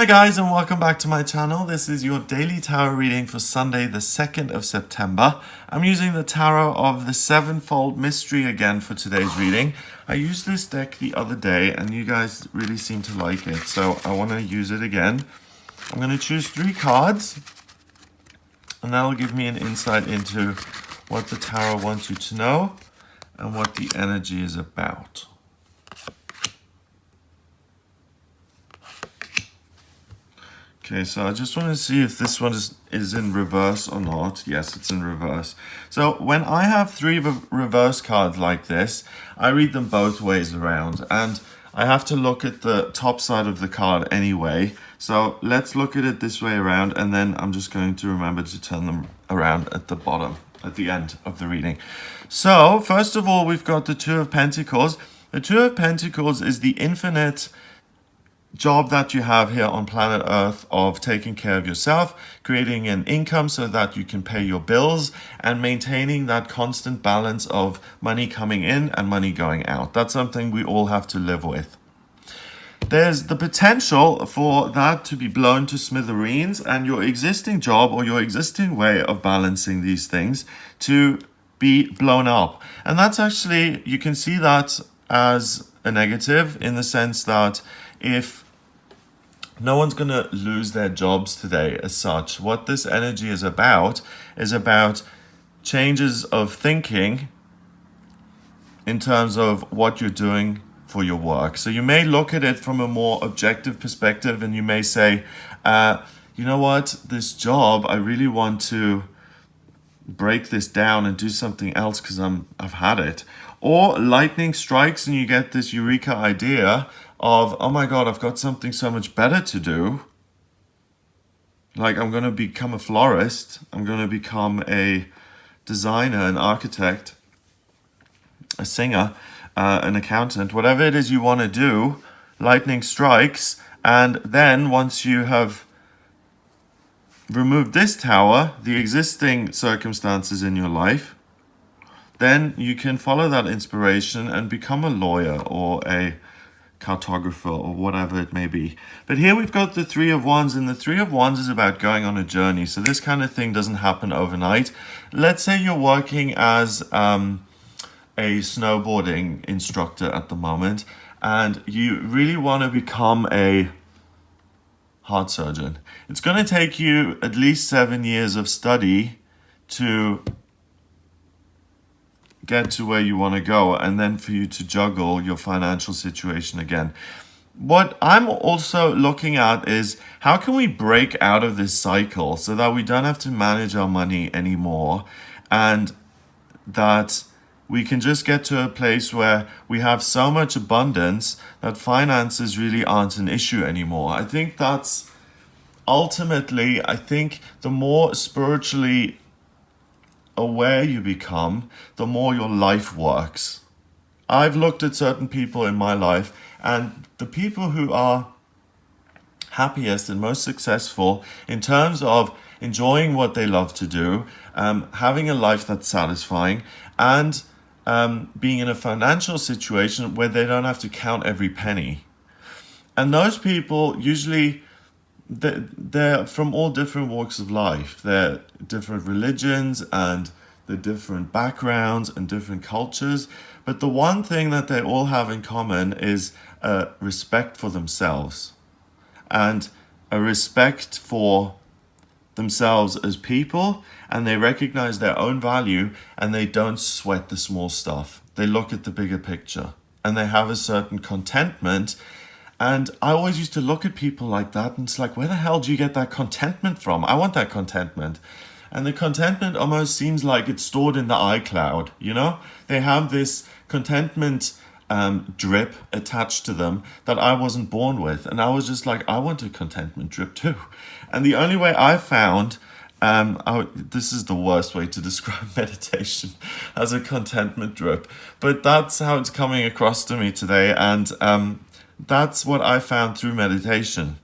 Hi guys, and welcome back to my channel. This is your daily tarot reading for Sunday the 2nd of September. I'm using the tarot of the Sevenfold Mystery again for today's reading. I used this deck the other day and you guys really seem to like it, so I want to use it again. I'm going to choose 3 cards and that'll give me an insight into what the tarot wants you to know and what the energy is about. Okay, so I just want to see if this one is in reverse or not. Yes, it's in reverse. So when I have 3 reverse cards like this, I read them both ways around. And I have to look at the top side of the card anyway. So let's look at it this way around. And then I'm just going to remember to turn them around at the bottom, at the end of the reading. So first of all, we've got the 2 of Pentacles. The 2 of Pentacles is the infinite job that you have here on planet Earth of taking care of yourself, creating an income so that you can pay your bills, and maintaining that constant balance of money coming in and money going out. That's something we all have to live with. There's the potential for that to be blown to smithereens and your existing job or your existing way of balancing these things to be blown up. And that's actually, you can see that as a negative in the sense that if no one's going to lose their jobs today as such, what this energy is about changes of thinking in terms of what you're doing for your work. So you may look at it from a more objective perspective and you may say, you know what, this job, I really want to break this down and do something else because I've had it. Or lightning strikes and you get this eureka idea of, oh my God, I've got something so much better to do. Like I'm going to become a florist. I'm going to become a designer, an architect, a singer, an accountant, whatever it is you want to do, lightning strikes. And then once you have removed this tower, the existing circumstances in your life, then you can follow that inspiration and become a lawyer or a cartographer or whatever it may be. But here we've got the 3 of Wands, and the 3 of Wands is about going on a journey. So this kind of thing doesn't happen overnight. Let's say you're working as a snowboarding instructor at the moment and you really want to become a heart surgeon. It's going to take you at least 7 years of study to get to where you want to go, and then for you to juggle your financial situation again. What I'm also looking at is how can we break out of this cycle so that we don't have to manage our money anymore, and that we can just get to a place where we have so much abundance that finances really aren't an issue anymore. I think that's ultimately, I think the more spiritually aware you become, the more your life works. I've looked at certain people in my life, and the people who are happiest and most successful in terms of enjoying what they love to do, having a life that's satisfying, and being in a financial situation where they don't have to count every penny. And those people usually, they're from all different walks of life. They're different religions and the different backgrounds and different cultures. But the one thing that they all have in common is a respect for themselves and a respect for themselves as people, and they recognize their own value and they don't sweat the small stuff. They look at the bigger picture and they have a certain contentment. And I always used to look at people like that and it's like, where the hell do you get that contentment from? I want that contentment. And the contentment almost seems like it's stored in the iCloud, you know? They have this contentment drip attached to them that I wasn't born with. And I was just like, I want a contentment drip too. And the only way I found, this is the worst way to describe meditation, as a contentment drip. But that's how it's coming across to me today. And that's what I found through meditation.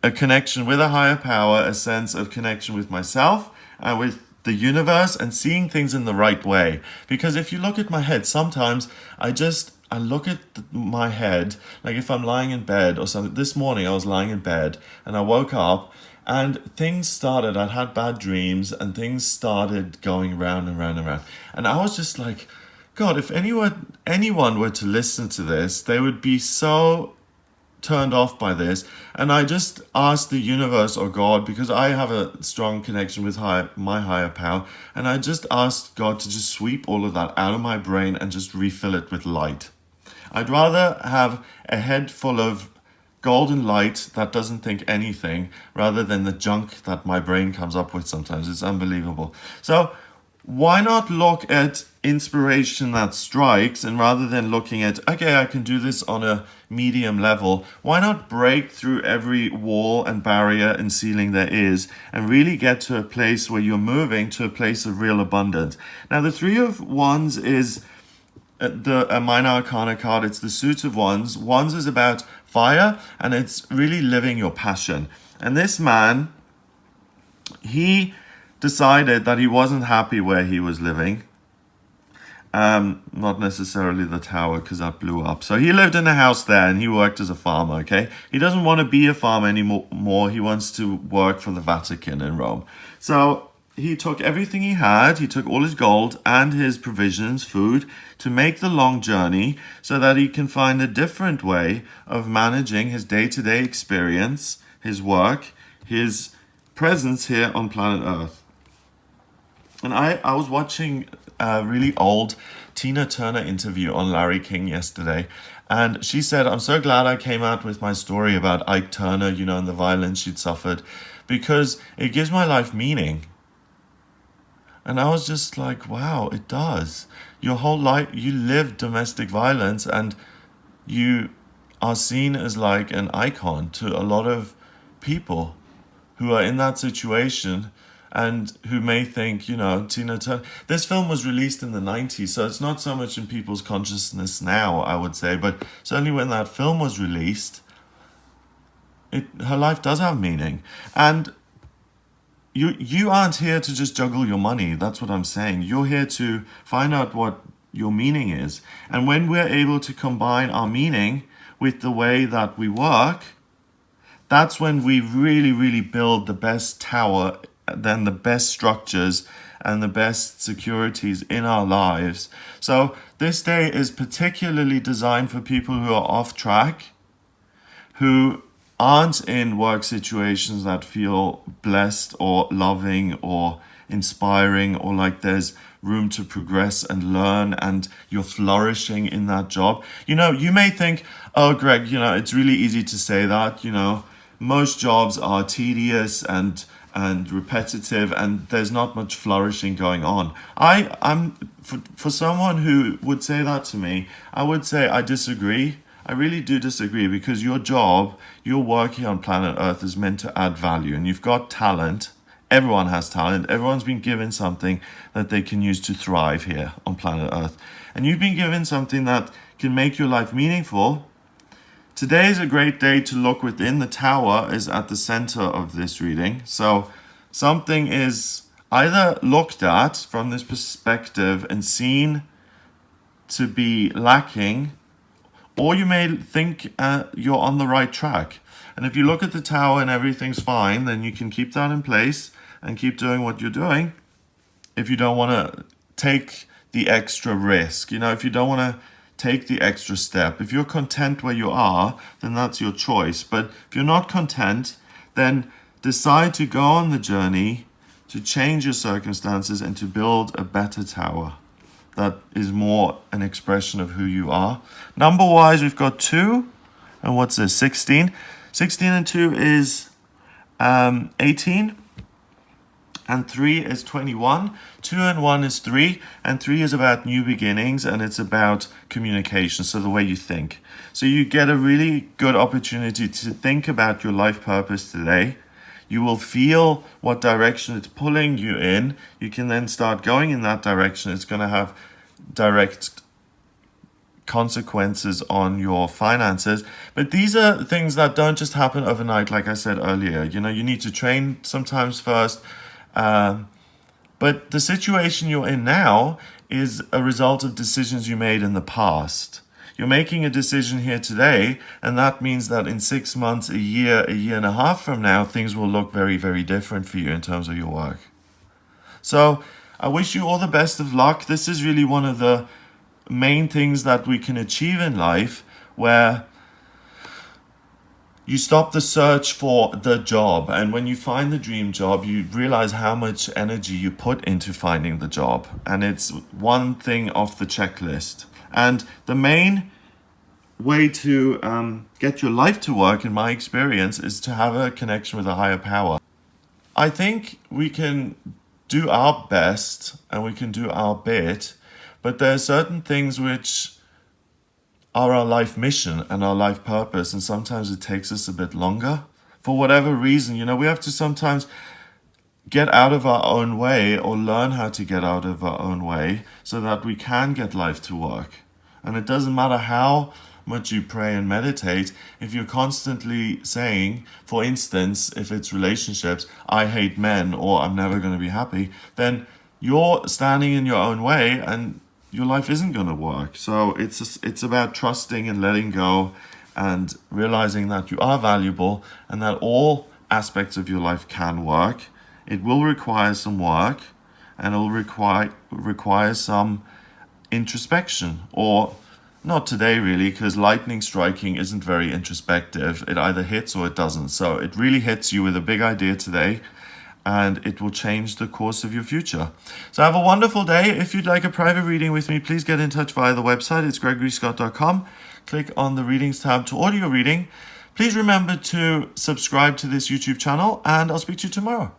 A connection with a higher power, a sense of connection with myself and with the universe, and seeing things in the right way. Because if you look at my head, sometimes I just I look at my head, like if I'm lying in bed or something. This morning I was lying in bed and I woke up and things started, I'd had bad dreams and things started going round and round and round. And I was just like, God, if anyone were to listen to this, they would be so turned off by this. And I just asked the universe or God, because I have a strong connection with my higher power, and I just asked God to just sweep all of that out of my brain and just refill it with light. I'd rather have a head full of golden light that doesn't think anything rather than the junk that my brain comes up with sometimes. It's unbelievable. So why not look at inspiration that strikes, and rather than looking at, okay, I can do this on a medium level, why not break through every wall and barrier and ceiling there is and really get to a place where you're moving to a place of real abundance? Now, the Three of Wands is the minor arcana card. It's the suit of wands. Wands is about fire, and it's really living your passion. And this man, he decided that he wasn't happy where he was living. Not necessarily the tower, because that blew up. So he lived in a house there and he worked as a farmer, okay? He doesn't want to be a farmer anymore. He wants to work for the Vatican in Rome. So he took everything he had, he took all his gold and his provisions, food, to make the long journey so that he can find a different way of managing his day-to-day experience, his work, his presence here on planet Earth. And I was watching a really old Tina Turner interview on Larry King yesterday. And she said, I'm so glad I came out with my story about Ike Turner, and the violence she'd suffered, because it gives my life meaning. And I was just like, wow, it does. Your whole life, you live domestic violence and you are seen as like an icon to a lot of people who are in that situation and who may think, Tina Turner. This film was released in the 90s, so it's not so much in people's consciousness now, I would say, but certainly when that film was released, her life does have meaning. And you aren't here to just juggle your money. That's what I'm saying. You're here to find out what your meaning is. And when we're able to combine our meaning with the way that we work, that's when we really, really build the best tower, then the best structures and the best securities in our lives. So this day is particularly designed for people who are off track, who aren't in work situations that feel blessed or loving or inspiring, or like there's room to progress and learn and you're flourishing in that job. You may think, oh, Greg, it's really easy to say that, most jobs are tedious and repetitive and there's not much flourishing going on. I'm for someone who would say that to me, I would say I disagree. I really do disagree, because your job, you're working on planet Earth, is meant to add value, and you've got talent. Everyone has talent. Everyone's been given something that they can use to thrive here on planet Earth. And you've been given something that can make your life meaningful. Today is a great day to look within. The tower is at the center of this reading. So something is either looked at from this perspective and seen to be lacking, or you may think you're on the right track. And if you look at the tower and everything's fine, then you can keep that in place and keep doing what you're doing. If you don't want to take the extra risk, if you don't want to take the extra step, if you're content where you are, then that's your choice. But if you're not content, then decide to go on the journey to change your circumstances and to build a better tower that is more an expression of who you are. Number-wise, we've got 2. And what's this? 16. 16 and 2 is 18. And 3 is 21. 2 and 1 is 3. And 3 is about new beginnings, and it's about communication, so the way you think. So you get a really good opportunity to think about your life purpose today. You will feel what direction it's pulling you in. You can then start going in that direction. It's going to have direct consequences on your finances. But these are things that don't just happen overnight, like I said earlier. You need to train sometimes first. But the situation you're in now is a result of decisions you made in the past. You're making a decision here today, and that means that in 6 months, a year and a half from now, things will look very, very different for you in terms of your work. So I wish you all the best of luck. This is really one of the main things that we can achieve in life, where you stop the search for the job, and when you find the dream job, you realize how much energy you put into finding the job, and it's one thing off the checklist. And the main way to get your life to work, in my experience, is to have a connection with a higher power. I think we can do our best and we can do our bit, but there are certain things which are our life mission and our life purpose, and sometimes it takes us a bit longer for whatever reason. We have to sometimes get out of our own way, or learn how to get out of our own way, so that we can get life to work. And it doesn't matter how much you pray and meditate, if you're constantly saying, for instance, if it's relationships, I hate men, or I'm never going to be happy, then you're standing in your own way and your life isn't going to work. So it's about trusting and letting go, and realizing that you are valuable and that all aspects of your life can work. It will require some work, and it will require some introspection, or not today really, because lightning striking isn't very introspective. It either hits or it doesn't. So it really hits you with a big idea today, and it will change the course of your future. So have a wonderful day. If you'd like a private reading with me, please get in touch via the website. It's gregoryscott.com. Click on the readings tab to order your reading. Please remember to subscribe to this YouTube channel, and I'll speak to you tomorrow.